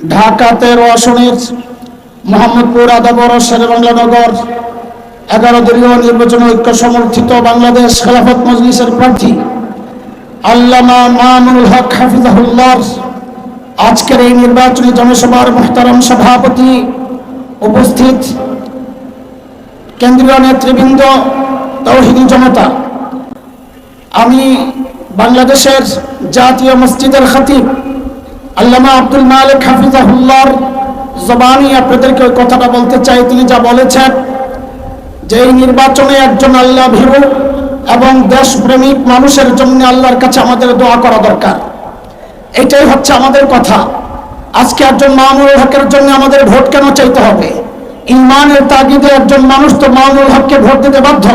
ঢাকা 13 আসনের মোহাম্মদপুর আদাবর শেরেবাংলা নগর 11 দলীয় নির্বাচন ঐক্য সমর্থিত বাংলাদেশ খেলাফত মজলিসের প্রার্থী আল্লামা মামুনুল হক হাফিজাহুল্লাহ আজকের এই নির্বাচনী জনসভার মুহতারাম সভাপতি, উপস্থিত কেন্দ্রীয় নেতৃবৃন্দ, তাওহীদি জনতা, আমি বাংলাদেশের জাতীয় মসজিদের খতিব আল্লামা আব্দুল মালিক হাফিজাহুল্লাহর জবানি আপনাদেরকে ওই কথাটা বলতে চাই। তিনি যা বলেছেন যে এই নির্বাচনে একজন আল্লাহ ভীরু এবং দেশপ্রেমিক মানুষের জন্য আল্লাহর কাছে আমাদের দোয়া করা দরকার। এটাই হচ্ছে আমাদের কথা। আজকে একজন মামুনুল হকের জন্য আমাদের ভোট কেন চাইতে হবে? ইমানের তাগিদে একজন মানুষ তো মামুনুল হককে ভোট দিতে বাধ্য।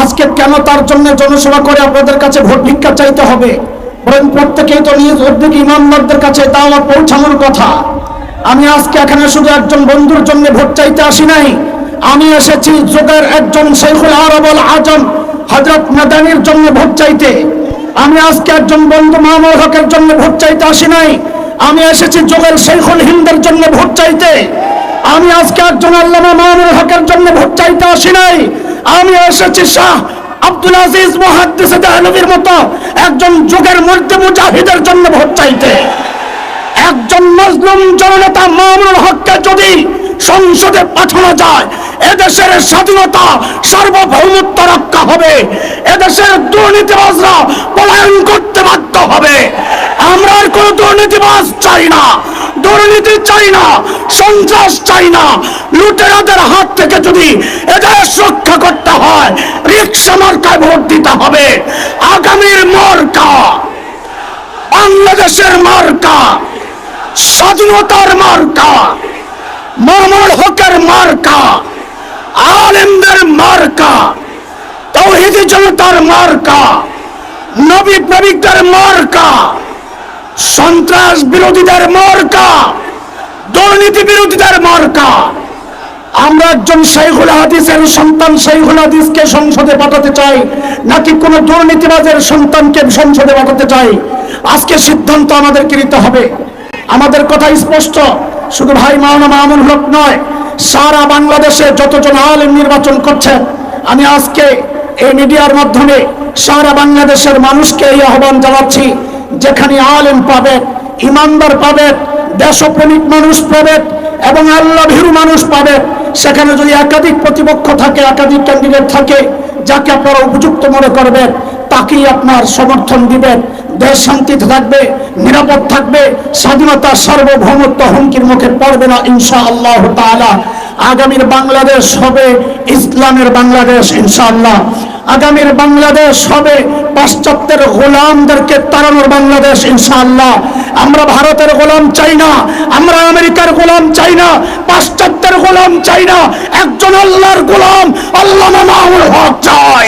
আজকে কেন তার জন্য জনসভা করে আপনাদের কাছে ভোট ভিক্ষা চাইতে হবে? বরং প্রত্যেকেই তো নিজ উদ্যোগে ইমানদারদের কাছে দাওয়াত পৌঁছানোর কথা। আমি আজকে এখানে শুধু একজন বন্ধুর জন্য ভোট চাইতে আসি নাই, আমি এসেছি যুগের একজন শাইখুল আরব আল আজম হযরত মাদানির জন্য ভোট চাইতে। আমি আজকে একজন বন্ধু মামুনুল হকের জন্য ভোট চাইতে আসি নাই, আমি এসেছি যুগের শাইখুল হিন্দের জন্য ভোট চাইতে। আমি আজকে একজন আল্লামা মামুনুল হকের জন্য ভোট চাইতে আসি নাই, আমি এসেছি শাহ আব্দুল আজিজ মুহাদ্দিস দেহলভির মতো একজন যুগের মধ্যে মুজাহিদের জন্য ভোট চাইতে। একজন মজলুম জননেতা মামুনুল হককে যদি সংসদে পাঠানো যায়, এদেশের স্বাধীনতা সার্বভৌমত্ব রক্ষা হবে, এদেশের দুর্নীতিবাজরা পলায়ন করতে বাধ্য হবে। আমরা আর কোনো দুর্নীতিবাজ চাই না, দুর্নীতি চাই না, সন্ত্রাস চাই না। লুটেরাদের হাত থেকে যদি এদেশ রক্ষা করতে হয়, রিকশা মার্কায় ভোট দিতে হবে। আগামীর মার্কা বাংলাদেশের মার্কা, স্বাধীনতার মার্কা, মামুনুল হকের মার্কা, আলেমদের মার্কা, তাওহীদি জনতার মার্কা, নবী প্রেমিকদের মার্কা, সন্ত্রাস বিরোধীদের মার্কা, দুর্নীতি বিরোধীদের মার্কা। আমরা একজন শাইখুল হাদিসের সন্তান শাইখুল হাদিসকে সংসদে পাঠাতে চাই, নাকি কোন দুর্নীতিবাজের সন্তানকে সংসদে পাঠাতে চাই? আজকে সিদ্ধান্ত আমাদেরকে নিতে হবে। আমাদের কথা স্পষ্ট, শুধু ভাই মাওলানা মামুনুল হক নয়, সারা বাংলাদেশে যতজন আলেম নির্বাচন করছেন, আমি আজকে এই মিডিয়ার মাধ্যমে সারা বাংলাদেশের মানুষকে এই আহ্বান জানাচ্ছি, যেখানে আলেম পাবেন, ইমানদার পাবেন, দেশপ্রেমিক মানুষ পাবেন এবং আল্লাহ ভীরু মানুষ পাবেন, সেখানে যদি একাধিক প্রতিপক্ষ থাকে, একাধিক ক্যান্ডিডেট থাকে, যাকে আপনারা উপযুক্ত মনে করবেন তাকেই আপনার সমর্থন দিবেন। দেশ শান্তিতে থাকবে, নিরাপদ থাকবে, স্বাধীনতা সার্বভৌমত্ব হুমকির মুখে পড়বে না ইনশাআল্লাহ তাআলা। আগামীর বাংলাদেশ হবে ইসলামের বাংলাদেশ ইনশাআল্লাহ। আগামীর বাংলাদেশ হবে পাশ্চাত্যের গোলামদেরকে তাড়ানোর বাংলাদেশ ইনশাআল্লাহ। আমরা ভারতের গোলাম চাই না, আমরা আমেরিকার গোলাম চাই না, পাশ্চাত্যের গোলাম চাই না। একজন আল্লাহর গোলাম আল্লামা মামুনুল হক চাই,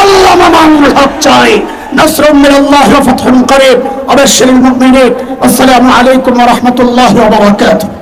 আল্লামা মামুনুল হক চাই। নাসরুম মিনাল্লাহি ওয়া ফাতহুন করিব। আবাশশিরিল মুমিনিন। আসসালামু আলাইকুম ওয়া রাহমাতুল্লাহি ওয়া বারাকাতুহু।